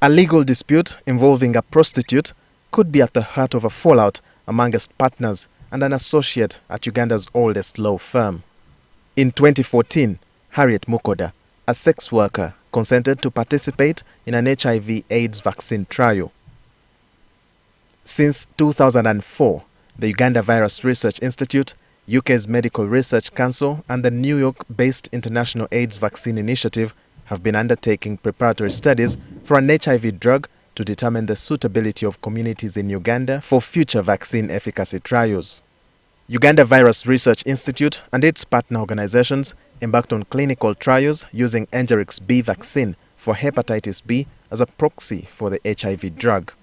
A legal dispute involving a prostitute could be at the heart of a fallout amongst partners and an associate at Uganda's oldest law firm. In 2014, Harriet Mukoda, a sex worker, consented to participate in an HIV/AIDS vaccine trial. Since 2004, the Uganda Virus Research Institute, UK's Medical Research Council, and the New York-based International AIDS Vaccine Initiative have been undertaking preparatory studies for an HIV drug to determine the suitability of communities in Uganda for future vaccine efficacy trials. Uganda Virus Research Institute and its partner organizations embarked on clinical trials using Engerix B vaccine for hepatitis B as a proxy for the HIV drug.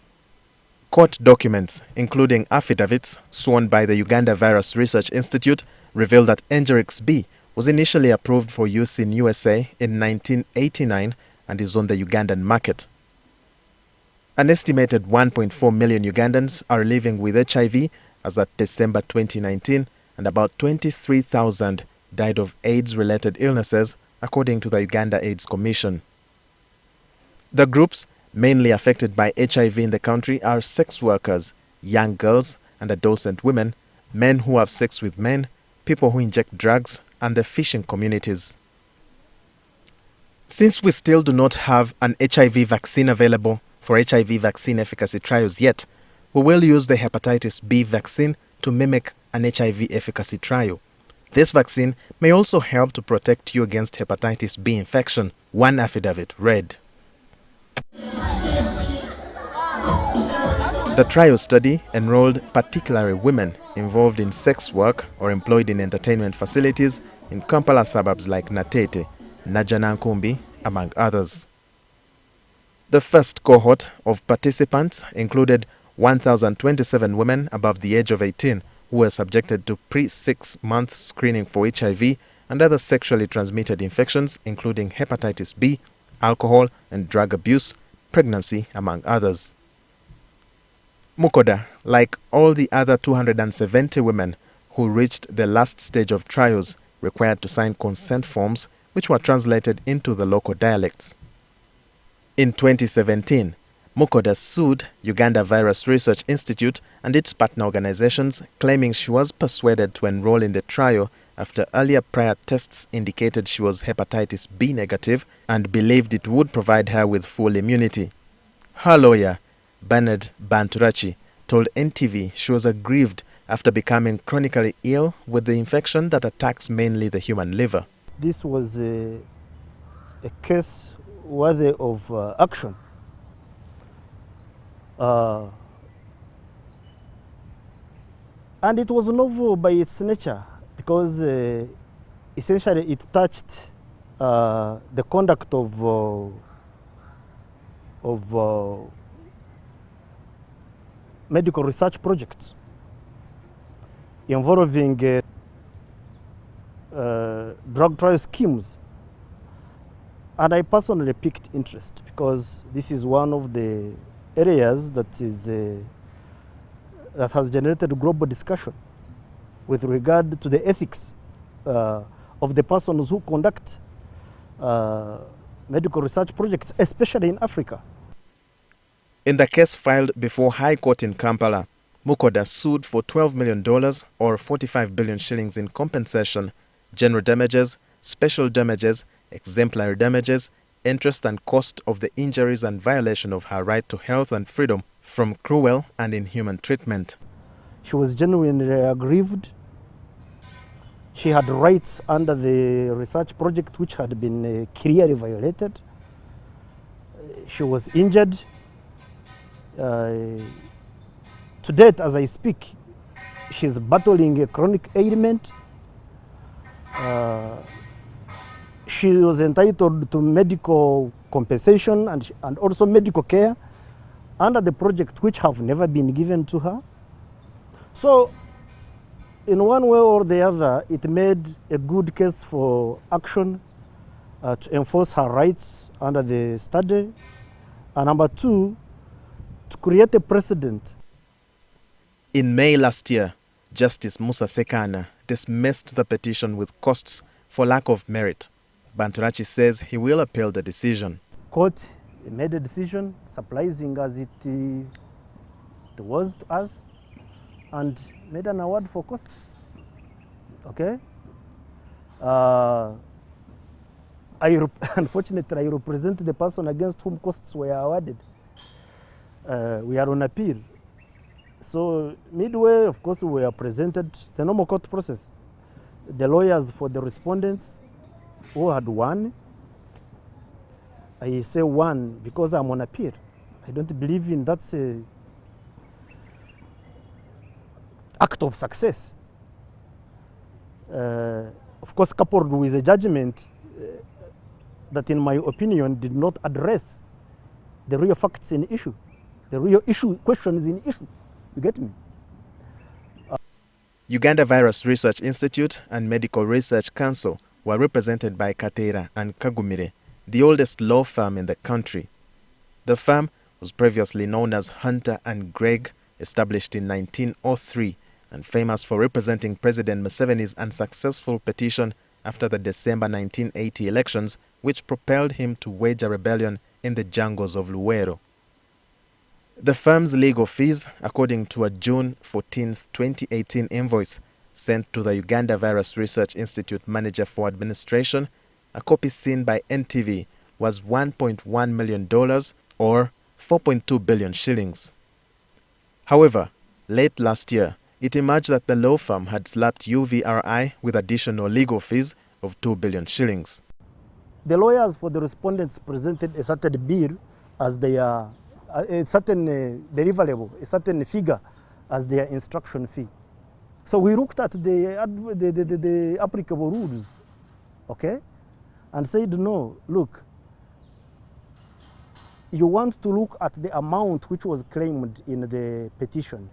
Court documents, including affidavits sworn by the Uganda Virus Research Institute, reveal that Engerix B was initially approved for use in USA in 1989 and is on the Ugandan market. An estimated 1.4 million Ugandans are living with HIV as at December 2019, and about 23,000 died of AIDS-related illnesses, according to the Uganda AIDS Commission. The groups mainly affected by HIV in the country are sex workers, young girls and adolescent women, men who have sex with men, people who inject drugs, and the fishing communities. Since we still do not have an HIV vaccine available for HIV vaccine efficacy trials yet, we will use the hepatitis B vaccine to mimic an HIV efficacy trial. This vaccine may also help to protect you against hepatitis B infection, one affidavit read. The trial study enrolled particularly women involved in sex work or employed in entertainment facilities in Kampala suburbs like Natete, Najanankumbi, among others. The first cohort of participants included 1,027 women above the age of 18 who were subjected to pre-6-month screening for HIV and other sexually transmitted infections, including hepatitis B, alcohol and drug abuse, pregnancy, among others. Mukoda, like all the other 270 women who reached the last stage of trials, required to sign consent forms which were translated into the local dialects. In 2017, Mukoda sued Uganda Virus Research Institute and its partner organizations, claiming she was persuaded to enroll in the trial after earlier prior tests indicated she was hepatitis B negative and believed it would provide her with full immunity. Her lawyer, Bernard Banturachi, told NTV she was aggrieved after becoming chronically ill with the infection that attacks mainly the human liver. This was a case worthy of action. And it was novel by its nature because essentially it touched the conduct of medical research projects involving drug trial schemes. And I personally picked interest because this is one of the areas that has generated global discussion with regard to the ethics of the persons who conduct medical research projects, especially in Africa. In the case filed before High Court in Kampala, Mukoda sued for $12 million or 45 billion shillings in compensation, general damages, special damages, exemplary damages, interest and cost of the injuries and violation of her right to health and freedom from cruel and inhuman treatment. She was genuinely aggrieved. She had rights under the research project which had been clearly violated. She was injured. To date, as I speak, she's battling a chronic ailment. She was entitled to medical compensation and also medical care under the project which have never been given to her. So, in one way or the other, it made a good case for action to enforce her rights under the study. And number two, to create a precedent. In May last year, Justice Musa Sekana dismissed the petition with costs for lack of merit. Banturachi says he will appeal the decision. Court made a decision, surprising as it was to us, and made an award for costs. Okay. Unfortunately, I represent the person against whom costs were awarded. We are on appeal. So midway, of course, we were presented the normal court process. The lawyers for the respondents who had won. I say won because I'm on appeal. I don't believe in that's a act of success. Of course, coupled with a judgment that, in my opinion, did not address the real facts in issue, the real issue questions in issue. You get me? Uganda Virus Research Institute and Medical Research Council were represented by Kateera and Kagumire, the oldest law firm in the country. The firm was previously known as Hunter and Gregg, established in 1903, and famous for representing President Museveni's unsuccessful petition after the December 1980 elections, which propelled him to wage a rebellion in the jungles of Luwero. The firm's legal fees, according to a June 14, 2018 invoice sent to the Uganda Virus Research Institute Manager for Administration, a copy seen by NTV, was $1.1 million or 4.2 billion shillings. However, late last year, it emerged that the law firm had slapped UVRI with additional legal fees of 2 billion shillings. The lawyers for the respondents presented a certain bill as their a certain deliverable, a certain figure as their instruction fee. So we looked at the applicable rules, okay, and said, no, look, you want to look at the amount which was claimed in the petition,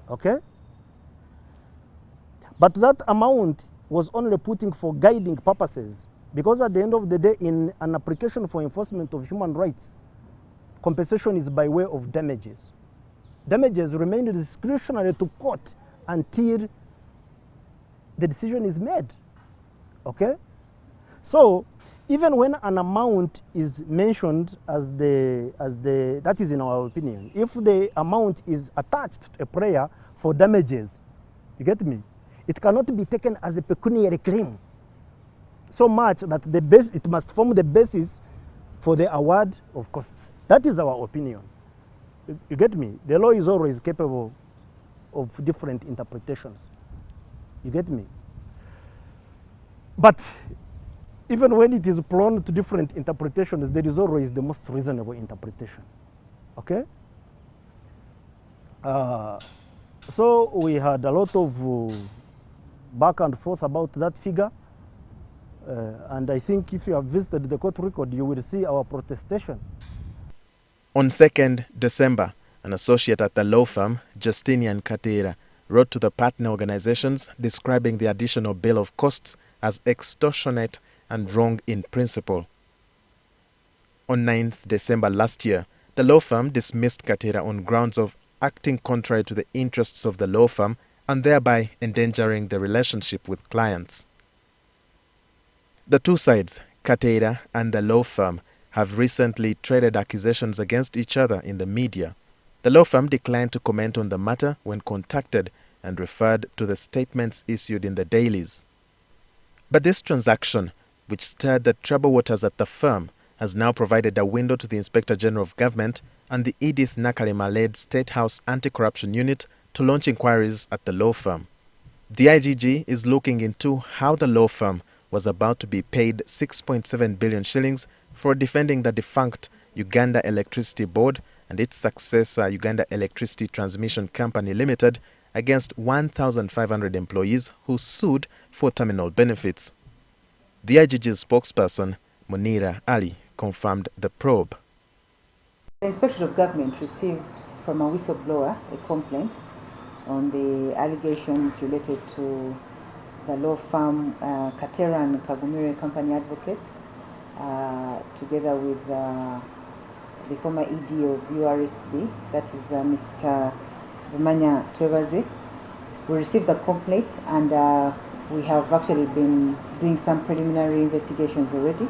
okay? But that amount was only putting for guiding purposes, because at the end of the day, in an application for enforcement of human rights, compensation is by way of damages. Damages remain discretionary to court until the decision is made, okay? So even when an amount is mentioned that is in our opinion, if the amount is attached to a prayer for damages, you get me? It cannot be taken as a pecuniary claim so much that it must form the basis for the award of costs. That is our opinion. You get me? The law is always capable of different interpretations. You get me? But even when it is prone to different interpretations, there is always the most reasonable interpretation. Okay? So we had a lot of back and forth about that figure. And I think if you have visited the court record, you will see our protestation. On 2nd December, an associate at the law firm, Justinian Kateera, wrote to the partner organizations describing the additional bill of costs as extortionate and wrong in principle. On 9th December last year, the law firm dismissed Kateera on grounds of acting contrary to the interests of the law firm and thereby endangering the relationship with clients. The two sides, Kateera and the law firm, have recently traded accusations against each other in the media. The law firm declined to comment on the matter when contacted and referred to the statements issued in the dailies. But this transaction, which stirred the troubled waters at the firm, has now provided a window to the Inspector General of Government and the Edith Nakalema-led State House Anti-Corruption Unit to launch inquiries at the law firm. The IGG is looking into how the law firm was about to be paid 6.7 billion shillings for defending the defunct Uganda Electricity Board and its successor Uganda Electricity Transmission Company Limited against 1,500 employees who sued for terminal benefits. The IGG's spokesperson, Munira Ali, confirmed the probe. The Inspector of Government received from a whistleblower a complaint on the allegations related to the law firm Kateera and Kagumire Company Advocates, together with the former ED of URSB, that is Mr. Vimanya Twebaze. We received the complaint and we have actually been doing some preliminary investigations already.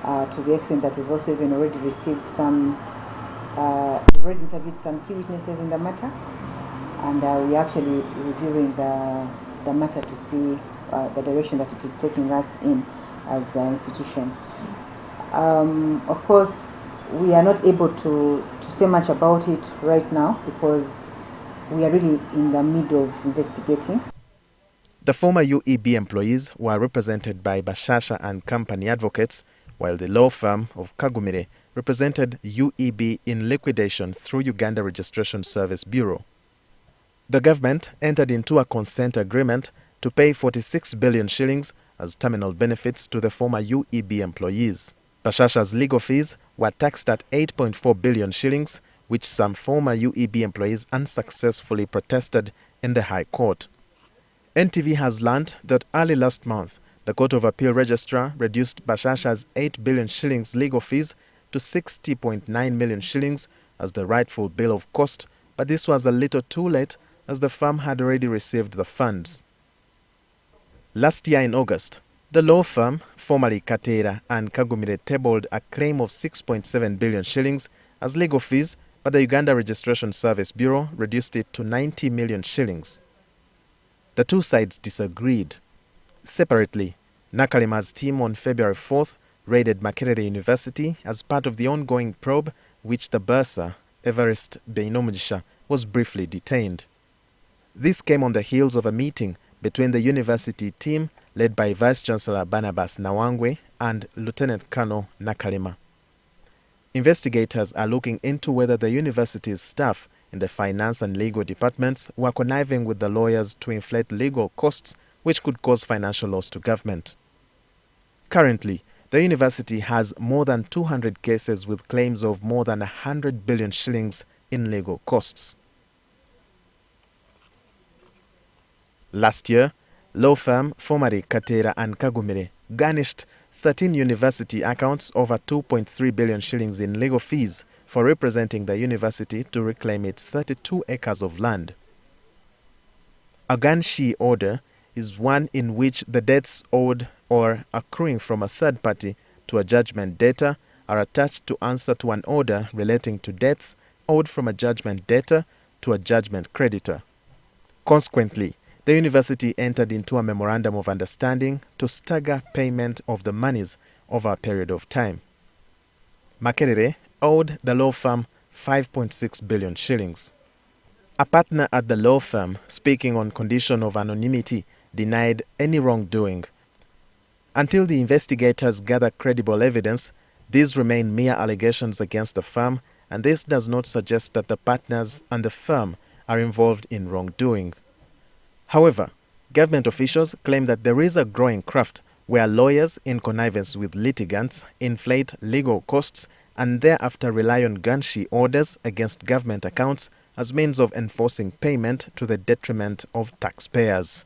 to the extent that we've also even already received some, we've already interviewed some key witnesses in the matter, and we're actually reviewing the matter to see the direction that it is taking us in as the institution. Of course, we are not able to say much about it right now because we are really in the middle of investigating. The former UEB employees were represented by Bashasha and Company advocates, while the law firm of Kagumire represented UEB in liquidation through Uganda Registration Service Bureau. The government entered into a consent agreement to pay 46 billion shillings as terminal benefits to the former UEB employees. Bashasha's legal fees were taxed at 8.4 billion shillings, which some former UEB employees unsuccessfully protested in the High Court. NTV has learned that early last month, the Court of Appeal Registrar reduced Bashasha's 8 billion shillings legal fees to 60.9 million shillings as the rightful bill of cost, but this was a little too late as the firm had already received the funds. Last year in August, the law firm, formerly Katera and Kagumire, tabled a claim of 6.7 billion shillings as legal fees, but the Uganda Registration Service Bureau reduced it to 90 million shillings. The two sides disagreed. Separately, Nakalima's team on February 4th raided Makerere University as part of the ongoing probe, which the bursar, Everest Beinomugisha, was briefly detained. This came on the heels of a meeting between the university team led by Vice-Chancellor Barnabas Nawangwe and Lieutenant Colonel Nakalima. Investigators are looking into whether the university's staff in the finance and legal departments were conniving with the lawyers to inflate legal costs which could cause financial loss to government. Currently, the university has more than 200 cases with claims of more than 100 billion shillings in legal costs. Last year, law firm formerly Katera and Kagumire garnished 13 university accounts over 2.3 billion shillings in legal fees for representing the university to reclaim its 32 acres of land. A garnishee order is one in which the debts owed or accruing from a third party to a judgment debtor are attached to answer to an order relating to debts owed from a judgment debtor to a judgment creditor. Consequently, the university entered into a memorandum of understanding to stagger payment of the monies over a period of time. Makerere owed the law firm 5.6 billion shillings. A partner at the law firm, speaking on condition of anonymity, denied any wrongdoing. Until the investigators gather credible evidence, these remain mere allegations against the firm, and this does not suggest that the partners and the firm are involved in wrongdoing. However, government officials claim that there is a growing craft where lawyers, in connivance with litigants, inflate legal costs and thereafter rely on garnishee orders against government accounts as means of enforcing payment to the detriment of taxpayers.